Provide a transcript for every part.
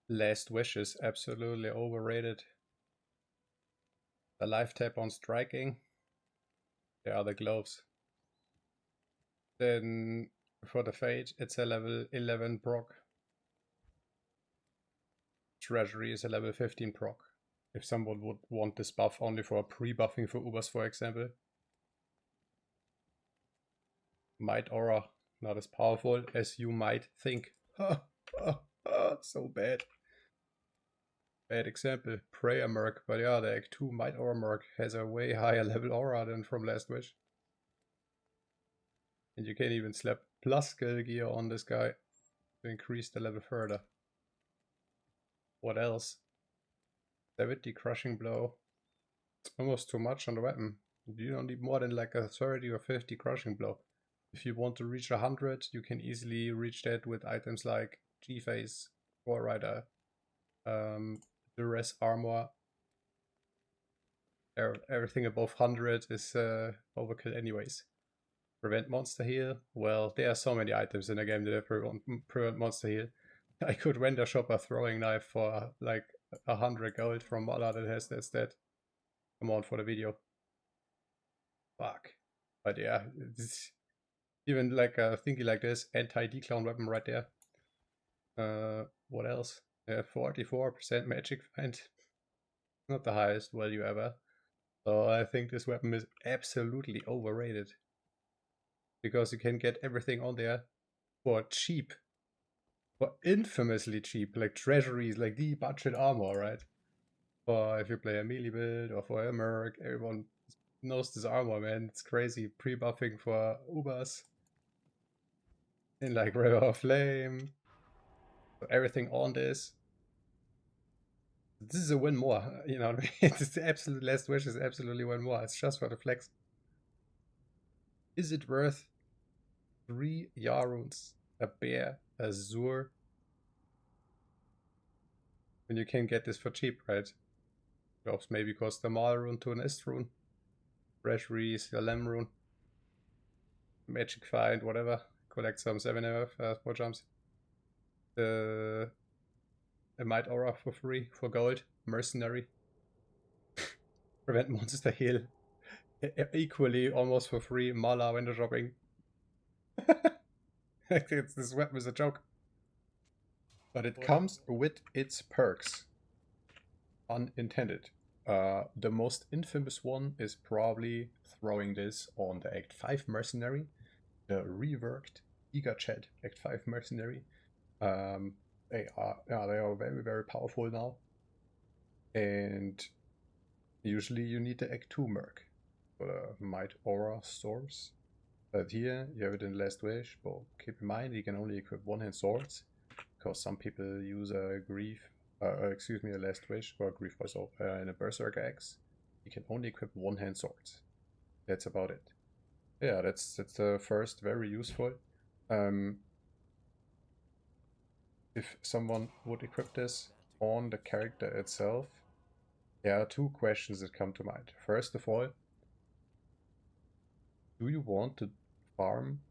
Last Wish is absolutely overrated. The life tap on striking. There are the gloves. Then for the Fate, it's a level 11 proc. Treasury is a level 15 proc. If someone would want this buff only for pre-buffing for Ubers, for example. Might Aura, not as powerful as you might think. So bad. Bad example. Prayer Merc, but yeah, the Act 2 Might Aura Merc has a way higher level aura than from Last Wish. And you can even slap plus skill gear on this guy to increase the level further. What else? 70 Crushing Blow. It's almost too much on the weapon. You don't need more than like a 30 or 50 Crushing Blow. If you want to reach 100, you can easily reach that with items like G-Phase, War Rider, Duress Armor. Everything above 100 is overkill anyways. Prevent monster heal. Well, there are so many items in the game that prevent monster heal. I could render shop a throwing knife for like 100 gold from Mala that has that stat. Come on for the video. Fuck. But yeah, even like a thingy like this, anti-declown weapon right there. What else? 44% magic find. Not the highest value ever. So I think this weapon is absolutely overrated. Because you can get everything on there for cheap. For infamously cheap, like treasuries, like the budget armor, right? Or if you play a melee build or for a merc, everyone knows this armor, man. It's crazy. Pre-buffing for Ubers. In like River of Flame. So everything on this. This is a win more, you know what I mean? It's the absolute Last Wish is absolutely win more. It's just for the flex. Is it worth 3 Yaruns, a bear, a Zur? When you can get this for cheap, right? Drops maybe cost a Mal rune to an Ist rune. Treasury, a Lem rune. Magic find, whatever. Collect some 7 4 jumps. A Might Aura for free, for gold. Mercenary. Prevent monster heal. Equally, almost for free. Mala window shopping. This weapon is a joke. But it comes with its perks. Unintended. The most infamous one is probably throwing this on the Act 5 Mercenary. The reworked Giga Chat Act 5 Mercenary. They are very, very powerful now. And usually you need the Act 2 Merc for the Might Aura source. But here you have it in Last Wish, but keep in mind you can only equip one-hand swords, because some people use a Grief, a Last Wish, or a Grief also, in a Berserker Axe. You can only equip one-hand swords. That's about it. Yeah, that's the first, very useful. If someone would equip this on the character itself, there are 2 questions that come to mind. First of all, do you want to farm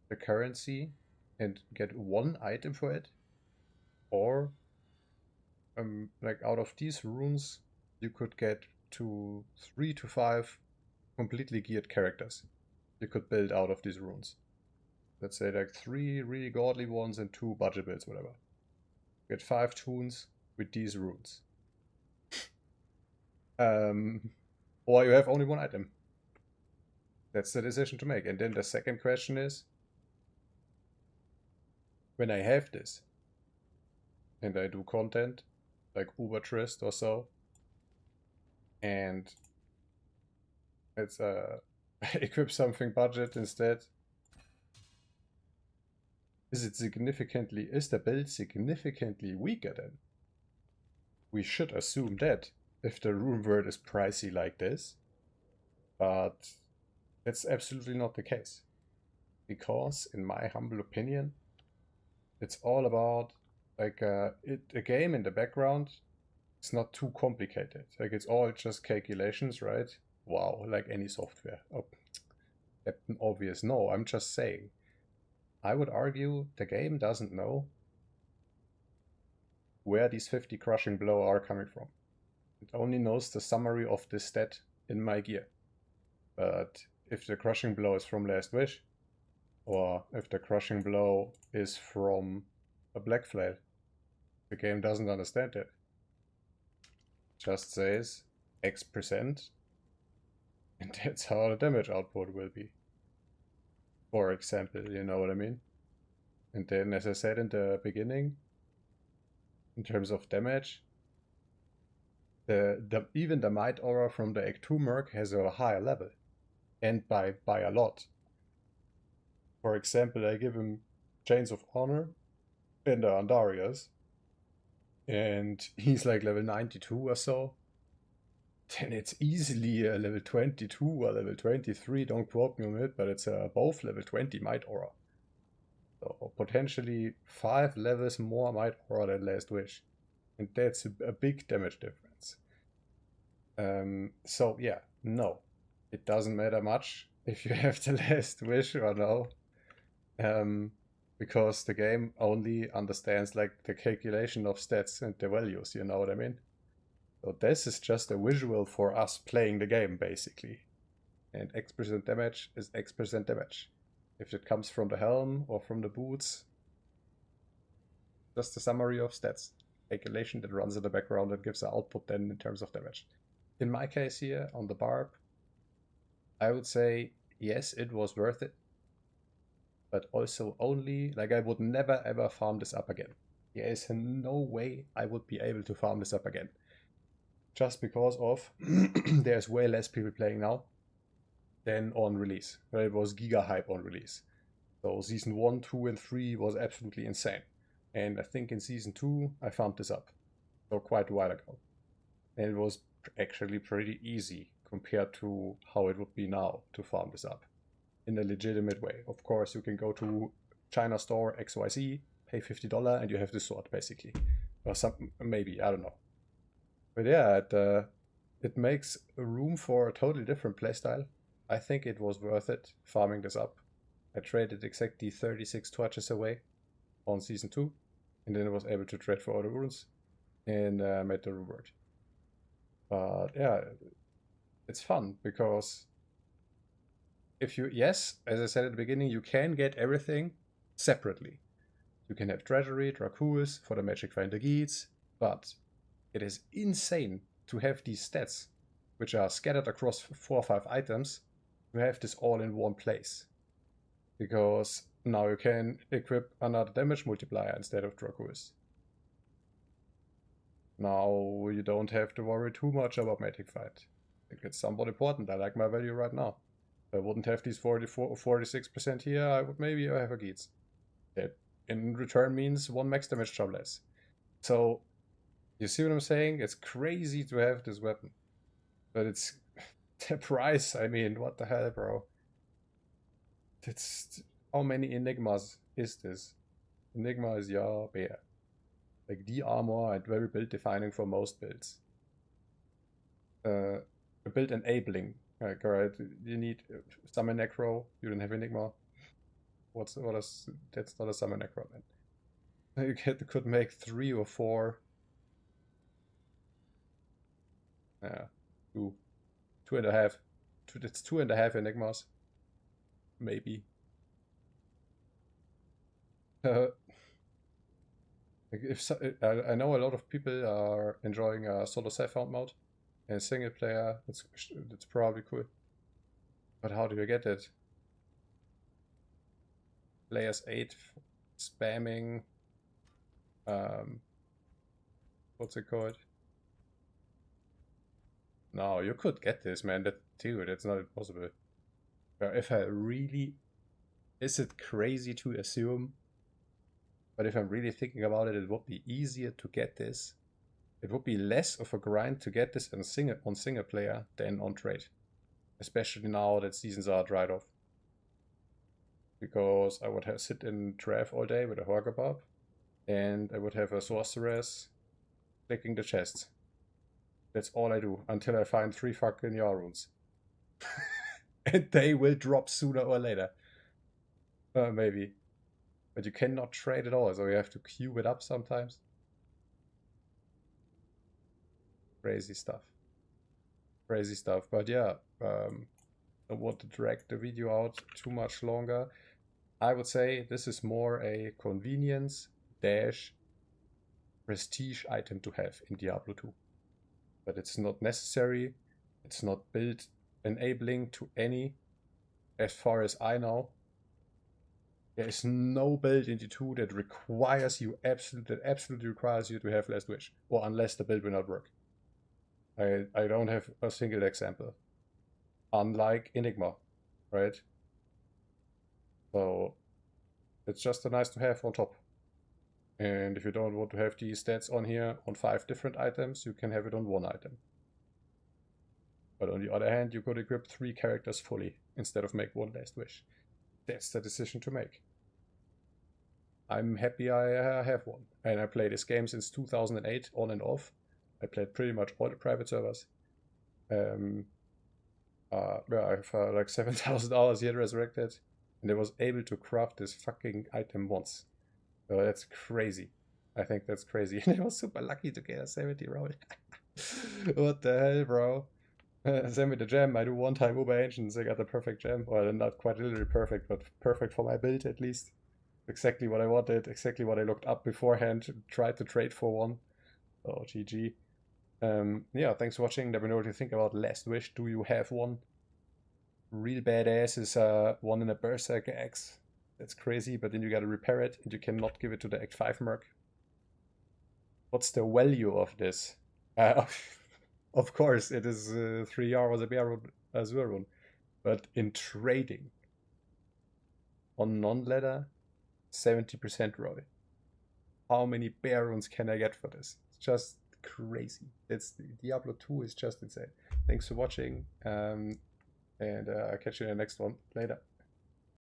the currency and get 1 item for it? Or, like out of these runes, you could get to 3 to 5 completely geared characters you could build out of these runes. Let's say like 3 really godly ones and 2 budget builds, whatever. Get 5 toons with these runes. Or you have only 1 item. That's the decision to make. And then the second question is, when I have this, and I do content, like Uber Trist or so, and it's equip something budget instead, is the build significantly weaker then? We should assume that, if the Runeword is pricey like this, but that's absolutely not the case. Because, in my humble opinion, it's all about, like, a game in the background. It's not too complicated. Like, it's all just calculations, right? Wow, like any software. Oh, Captain Obvious. No, I'm just saying. I would argue the game doesn't know where these 50 crushing blow are coming from. It only knows the summary of this stat in my gear. But if the crushing blow is from Last Wish, or if the crushing blow is from a Black Flail, the game doesn't understand it. Just says X%, and that's how the damage output will be. For example, you know what I mean? And then, as I said in the beginning, in terms of damage, even the Might Aura from the Act 2 Merc has a higher level, and by a lot. For example, I give him Chains of Honor and the Andarias, and he's like level 92 or so. Then it's easily a level 22 or level 23, don't quote me on it, but it's above level 20 Might Aura. So potentially 5 levels more Might Aura than Last Wish. And that's a big damage difference. So yeah, no. It doesn't matter much if you have the Last Wish or no. Because the game only understands like the calculation of stats and the values, you know what I mean? So this is just a visual for us playing the game, basically. And X% damage is X% damage. If it comes from the helm or from the boots, just a summary of stats. Calculation that runs in the background and gives the output then in terms of damage. In my case here, on the barb, I would say, yes, it was worth it. But also only, like I would never ever farm this up again. There is no way I would be able to farm this up again. Just because of there's way less people playing now than on release. It was giga hype on release. So season 1, 2, and 3 was absolutely insane. And I think in season 2 I farmed this up. So quite a while ago. And it was actually pretty easy compared to how it would be now to farm this up. In a legitimate way. Of course, you can go to China store XYZ, pay $50, and you have the sword basically. Or something, maybe, I don't know. But yeah, it makes room for a totally different playstyle. I think it was worth it farming this up. I traded exactly 36 torches away on season 2, and then I was able to trade for all the runes and made the reward. But yeah, it's fun because if you, yes, as I said at the beginning, you can get everything separately. You can have Treasury, Dracules for the Magic Finder Geats, but it is insane to have these stats, which are scattered across 4 or 5 items, to have this all in one place. Because now you can equip another damage multiplier instead of Dracules. Now you don't have to worry too much about Magic Fight. I think it's somewhat important. I like my value right now. If I wouldn't have these 44 or 46% here, I would maybe have a Geats. That in return means 1 max damage job less. So, you see what I'm saying? It's crazy to have this weapon. But it's the price, I mean, what the hell, bro? It's, how many Enigmas is this? Enigma is yeah, bear. Like the armor and very build defining for most builds. Build enabling. Like, alright, you need summon necro, you don't have Enigma. That's not a summon necro then. You could make 3 or 4. Yeah, 2.5. It's 2.5 Enigmas. Maybe. I know a lot of people are enjoying solo self-found mode and single player. It's probably cool. But how do you get it? Players 8 spamming. What's it called? No, you could get this, man. That's not impossible. If I really, is it crazy to assume? But if I'm really thinking about it, it would be easier to get this. It would be less of a grind to get this on single player than on trade. Especially now that seasons are dried off. Because I would sit in Trav all day with a Horgabob, and I would have a Sorceress clicking the chests. That's all I do until I find 3 fucking Yar runes. And they will drop sooner or later. Maybe. But you cannot trade at all, so you have to queue it up sometimes. Crazy stuff. Crazy stuff. But yeah, don't want to drag the video out too much longer. I would say this is more a convenience dash prestige item to have in Diablo 2. But it's not necessary. It's not build enabling to any, as far as I know. There is no build in D2 that requires you absolutely requires you to have Last Wish, or unless the build will not work. I don't have a single example. Unlike Enigma, right? So it's just a nice to have on top. And if you don't want to have these stats on here on 5 different items, you can have it on 1 item. But on the other hand, you could equip 3 characters fully instead of make 1 Last Wish. That's the decision to make. I'm happy I have one. And I play this game since 2008, on and off. I played pretty much all the private servers. Yeah, I have like 7,000 hours yet resurrected. And I was able to craft this fucking item once. So that's crazy. I think that's crazy. And I was super lucky to get a 70 roll. What the hell, bro? Send me the gem. I do one time Uber Ancients. I got the perfect gem. Well, not quite literally perfect, but perfect for my build at least. Exactly what I wanted. Exactly what I looked up beforehand. Tried to trade for one. Oh, GG. Yeah, thanks for watching. Let me know what you think about Last Wish. Do you have one? Real badass is one in a Berserker X. That's crazy, but then you gotta repair it, and you cannot give it to the Act 5 merc. What's the value of this? Of course, it is 3 hours a bear Azure rune. But in trading, on non-ladder, 70% ROI. How many bear runes can I get for this? It's just crazy. It's Diablo 2 is just insane. Thanks for watching, and I'll catch you in the next one. Later.